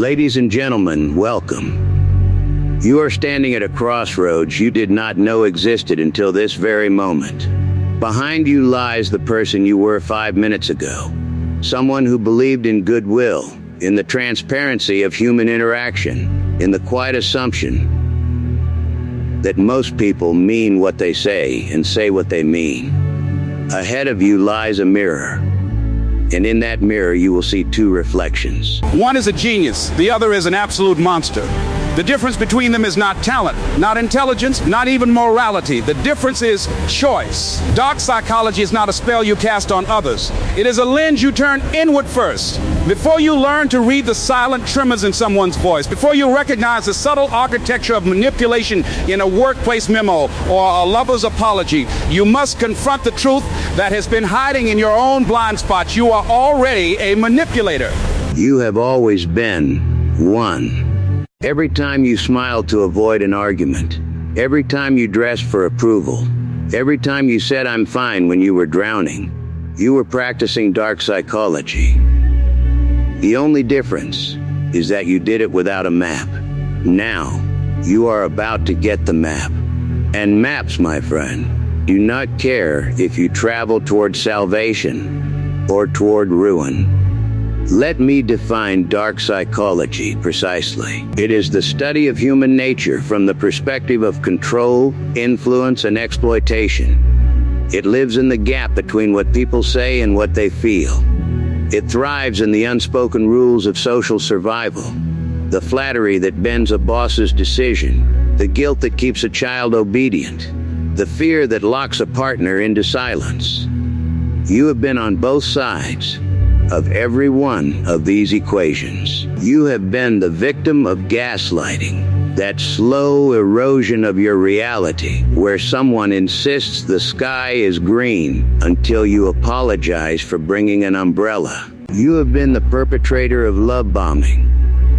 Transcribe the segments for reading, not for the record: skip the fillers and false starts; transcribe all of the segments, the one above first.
Ladies and gentlemen, welcome. You are standing at a crossroads you did not know existed until this very moment. Behind you lies the person you were 5 minutes ago. Someone who believed in goodwill, in the transparency of human interaction, in the quiet assumption that most people mean what they say and say what they mean. Ahead of you lies a mirror, and in that mirror you will see two reflections. One is a genius, the other is an absolute monster. The difference between them is not talent, not intelligence, not even morality. The difference is choice. Dark psychology is not a spell you cast on others. It is a lens you turn inward first. Before you learn to read the silent tremors in someone's voice, before you recognize the subtle architecture of manipulation in a workplace memo or a lover's apology, you must confront the truth that has been hiding in your own blind spots. You are already a manipulator. You have always been one. Every time you smiled to avoid an argument, every time you dressed for approval, every time you said "I'm fine" when you were drowning, you were practicing dark psychology. The only difference is that you did it without a map. Now, you are about to get the map. And maps, my friend, do not care if you travel toward salvation or toward ruin. Let me define dark psychology precisely. It is the study of human nature from the perspective of control, influence, and exploitation. It lives in the gap between what people say and what they feel. It thrives in the unspoken rules of social survival. The flattery that bends a boss's decision, the guilt that keeps a child obedient, the fear that locks a partner into silence. You have been on both sides of every one of these equations. You have been the victim of gaslighting, that slow erosion of your reality, where someone insists the sky is green until you apologize for bringing an umbrella. You have been the perpetrator of love bombing,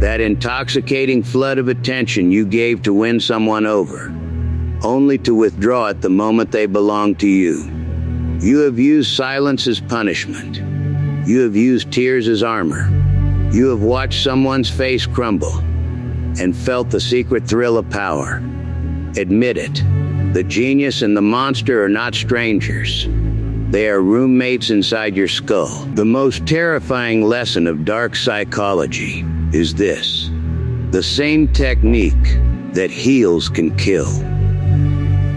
that intoxicating flood of attention you gave to win someone over, only to withdraw at the moment they belong to you. You have used silence as punishment. You have used tears as armor. You have watched someone's face crumble and felt the secret thrill of power. Admit it. The genius and the monster are not strangers. They are roommates inside your skull. The most terrifying lesson of dark psychology is this: the same technique that heals can kill.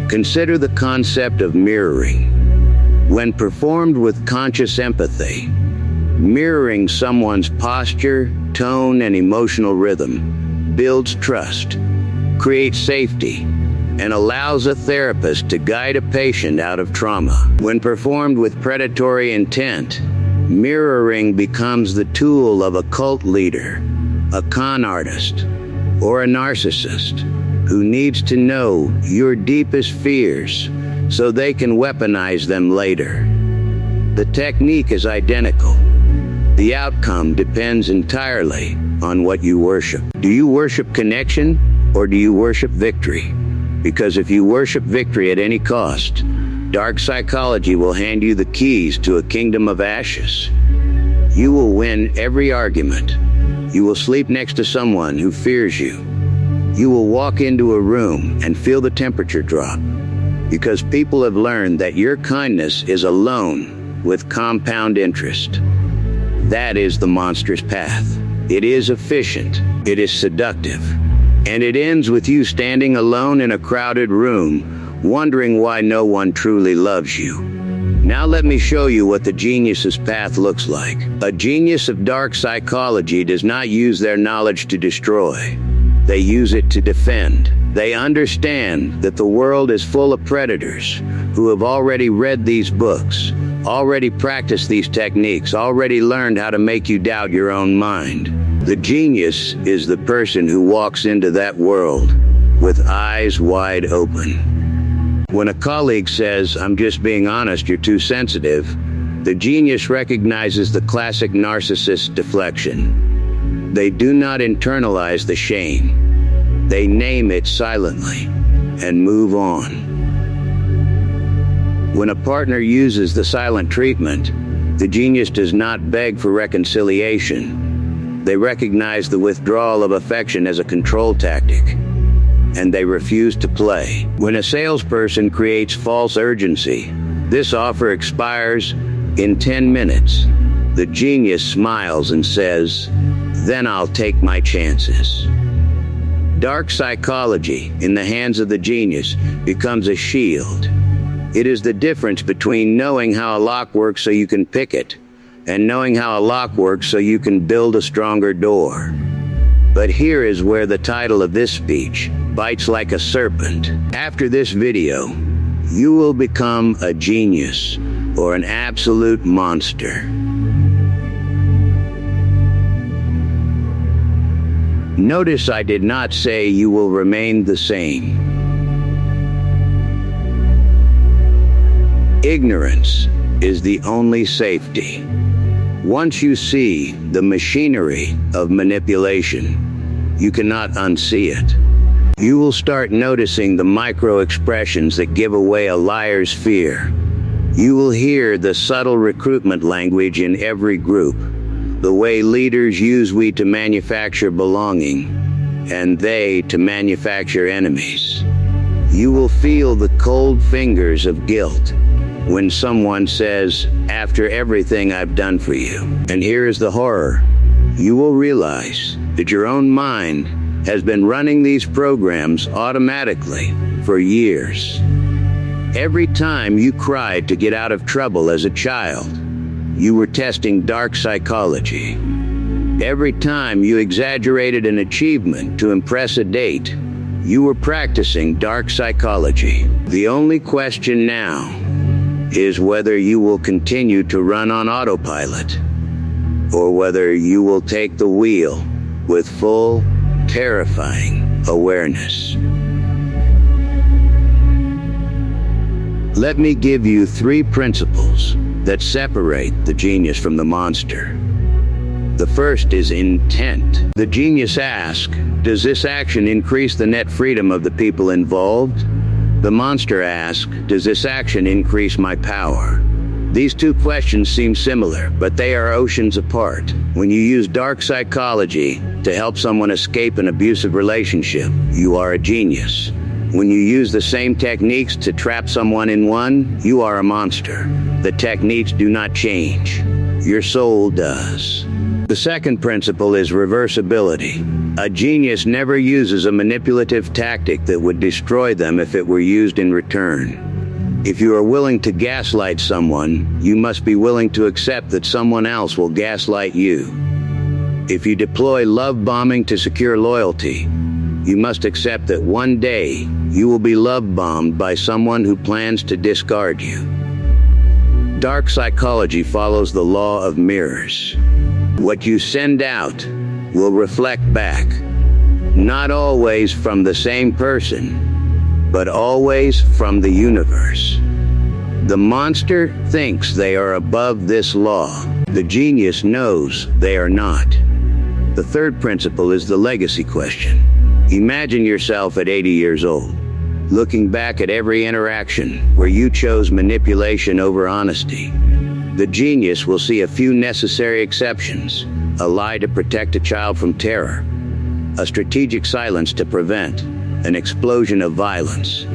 Consider the concept of mirroring. When performed with conscious empathy, mirroring someone's posture, tone, and emotional rhythm builds trust, creates safety, and allows a therapist to guide a patient out of trauma. When performed with predatory intent, mirroring becomes the tool of a cult leader, a con artist, or a narcissist who needs to know your deepest fears so they can weaponize them later. The technique is identical. The outcome depends entirely on what you worship. Do you worship connection, or do you worship victory? Because if you worship victory at any cost, dark psychology will hand you the keys to a kingdom of ashes. You will win every argument. You will sleep next to someone who fears you. You will walk into a room and feel the temperature drop, because people have learned that your kindness is a loan with compound interest. That is the monster's path. It is efficient, it is seductive, and it ends with you standing alone in a crowded room, wondering why no one truly loves you. Now let me show you what the genius's path looks like. A genius of dark psychology does not use their knowledge to destroy. They use it to defend. They understand that the world is full of predators who have already read these books, already practiced these techniques, already learned how to make you doubt your own mind. The genius is the person who walks into that world with eyes wide open. When a colleague says, "I'm just being honest, you're too sensitive," the genius recognizes the classic narcissist deflection. They do not internalize the shame. They name it silently and move on. When a partner uses the silent treatment, the genius does not beg for reconciliation. They recognize the withdrawal of affection as a control tactic, and they refuse to play. When a salesperson creates false urgency, this offer expires in 10 minutes. The genius smiles and says, "Then I'll take my chances." Dark psychology, in the hands of the genius, becomes a shield. It is the difference between knowing how a lock works so you can pick it, and knowing how a lock works so you can build a stronger door. But here is where the title of this speech bites like a serpent. After this video, you will become a genius or an absolute monster. Notice I did not say you will remain the same. Ignorance is the only safety. Once you see the machinery of manipulation, you cannot unsee it. You will start noticing the micro expressions that give away a liar's fear. You will hear the subtle recruitment language in every group, the way leaders use we to manufacture belonging, and they to manufacture enemies. You will feel the cold fingers of guilt when someone says, "After everything I've done for you." And here is the horror. You will realize that your own mind has been running these programs automatically for years. Every time you cried to get out of trouble as a child, you were testing dark psychology. Every time you exaggerated an achievement to impress a date, you were practicing dark psychology. The only question now is whether you will continue to run on autopilot, or whether you will take the wheel with full, terrifying awareness. Let me give you 3 principles that separate the genius from the monster. The first is intent. The genius asks, does this action increase the net freedom of the people involved? The monster asks, does this action increase my power? These 2 questions seem similar, but they are oceans apart. When you use dark psychology to help someone escape an abusive relationship, you are a genius. When you use the same techniques to trap someone in one, you are a monster. The techniques do not change. Your soul does. The second principle is reversibility. A genius never uses a manipulative tactic that would destroy them if it were used in return. If you are willing to gaslight someone, you must be willing to accept that someone else will gaslight you. If you deploy love bombing to secure loyalty, you must accept that one day you will be love bombed by someone who plans to discard you. Dark psychology follows the law of mirrors. What you send out will reflect back, not always from the same person, but always from the universe. The monster thinks they are above this law. The genius knows they are not. The third principle is the legacy question. Imagine yourself at 80 years old, looking back at every interaction where you chose manipulation over honesty. The genius will see a few necessary exceptions: a lie to protect a child from terror, a strategic silence to prevent an explosion of violence,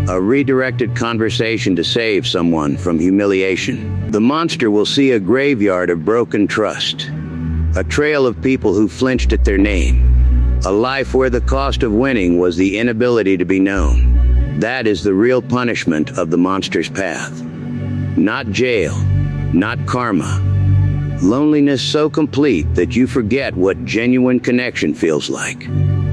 a redirected conversation to save someone from humiliation. The monster will see a graveyard of broken trust, a trail of people who flinched at their name, a life where the cost of winning was the inability to be known. That is the real punishment of the monster's path. Not jail, not karma. Loneliness so complete that you forget what genuine connection feels like.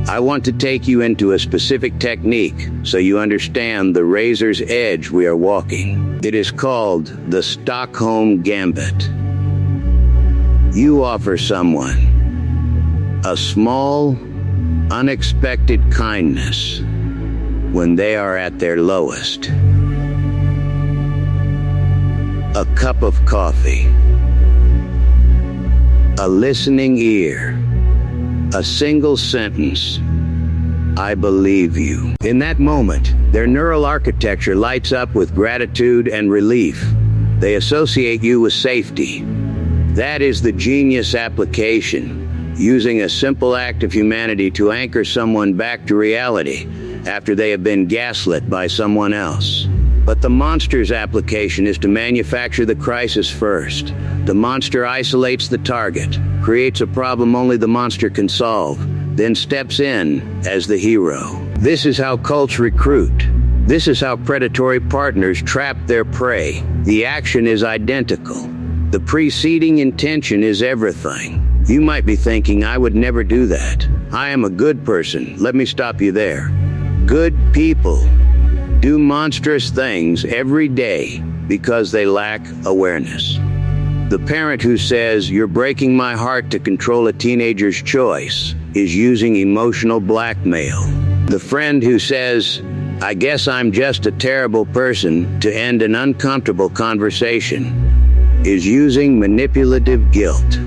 I want to take you into a specific technique so you understand the razor's edge we are walking. It is called the Stockholm Gambit. You offer someone a small, unexpected kindness when they are at their lowest. A cup of coffee, a listening ear, a single sentence, "I believe you." In that moment, their neural architecture lights up with gratitude and relief. They associate you with safety. That is the genius application. using a simple act of humanity to anchor someone back to reality after they have been gaslit by someone else. But the monster's application is to manufacture the crisis first. The monster isolates the target, creates a problem only the monster can solve, then steps in as the hero. This is how cults recruit. This is how predatory partners trap their prey. The action is identical. The preceding intention is everything. You might be thinking, I would never do that. I am a good person. Let me stop you there. Good people do monstrous things every day because they lack awareness. The parent who says, "You're breaking my heart" to control a teenager's choice is using emotional blackmail. The friend who says, "I guess I'm just a terrible person" to end an uncomfortable conversation is using manipulative guilt.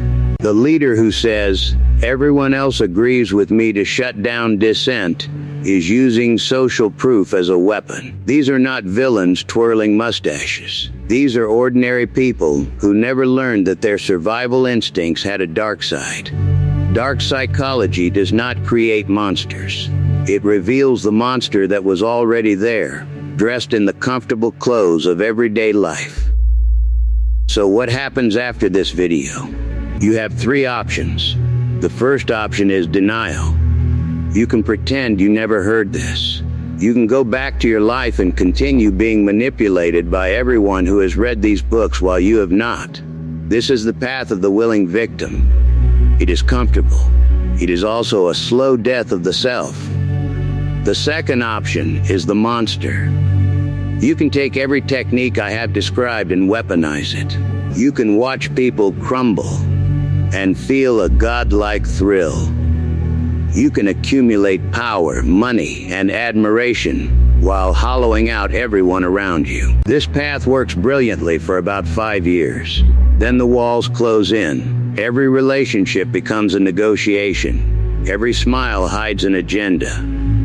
The leader who says, "Everyone else agrees with me" to shut down dissent is using social proof as a weapon. These are not villains twirling mustaches. These are ordinary people who never learned that their survival instincts had a dark side. Dark psychology does not create monsters. It reveals the monster that was already there, dressed in the comfortable clothes of everyday life. So what happens after this video? You have three options. The first option is denial. You can pretend you never heard this. You can go back to your life and continue being manipulated by everyone who has read these books while you have not. This is the path of the willing victim. It is comfortable. It is also a slow death of the self. The second option is the monster. You can take every technique I have described and weaponize it. You can watch people crumble and feel a godlike thrill. You can accumulate power, money, and admiration while hollowing out everyone around you. This path works brilliantly for about 5 years. Then the walls close in. Every relationship becomes a negotiation. Every smile hides an agenda.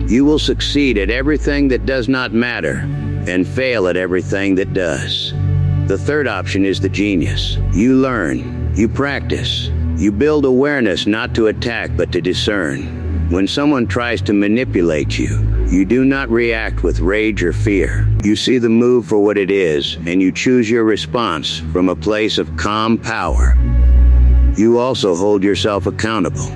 You will succeed at everything that does not matter and fail at everything that does. The third option is the genius. You learn, you practice, you build awareness not to attack but to discern. When someone tries to manipulate you, you do not react with rage or fear. You see the move for what it is, and you choose your response from a place of calm power. You also hold yourself accountable.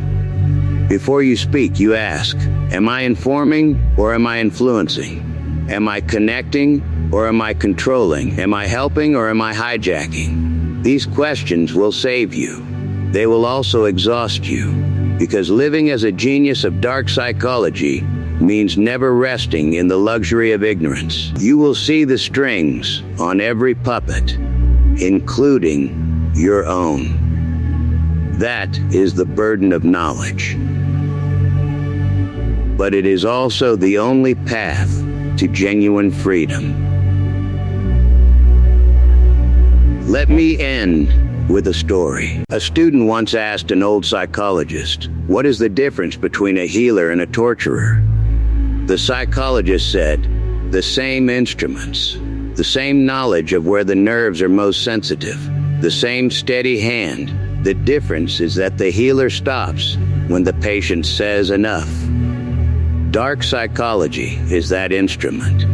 Before you speak, you ask, am I informing or am I influencing? Am I connecting or am I controlling? Am I helping or am I hijacking? These questions will save you. They will also exhaust you, because living as a genius of dark psychology means never resting in the luxury of ignorance. You will see the strings on every puppet, including your own. That is the burden of knowledge. But it is also the only path to genuine freedom. Let me end with a story. A student once asked an old psychologist, "What is the difference between a healer and a torturer?" The psychologist said, "The same instruments, the same knowledge of where the nerves are most sensitive, the same steady hand. The difference is that the healer stops when the patient says enough." Dark psychology is that instrument.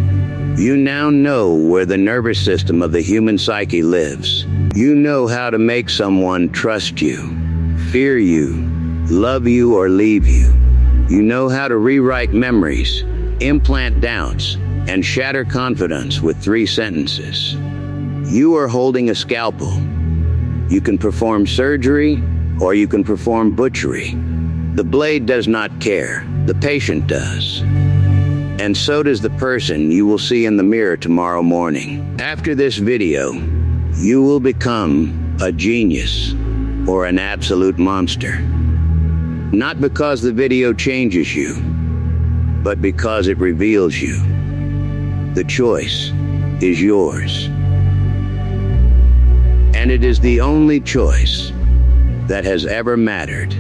You now know where the nervous system of the human psyche lives. You know how to make someone trust you, fear you, love you, or leave you. You know how to rewrite memories, implant doubts, and shatter confidence with 3 sentences. You are holding a scalpel. You can perform surgery, or you can perform butchery. The blade does not care. The patient does. And so does the person you will see in the mirror tomorrow morning. After this video, you will become a genius or an absolute monster. Not because the video changes you, but because it reveals you. The choice is yours. And it is the only choice that has ever mattered.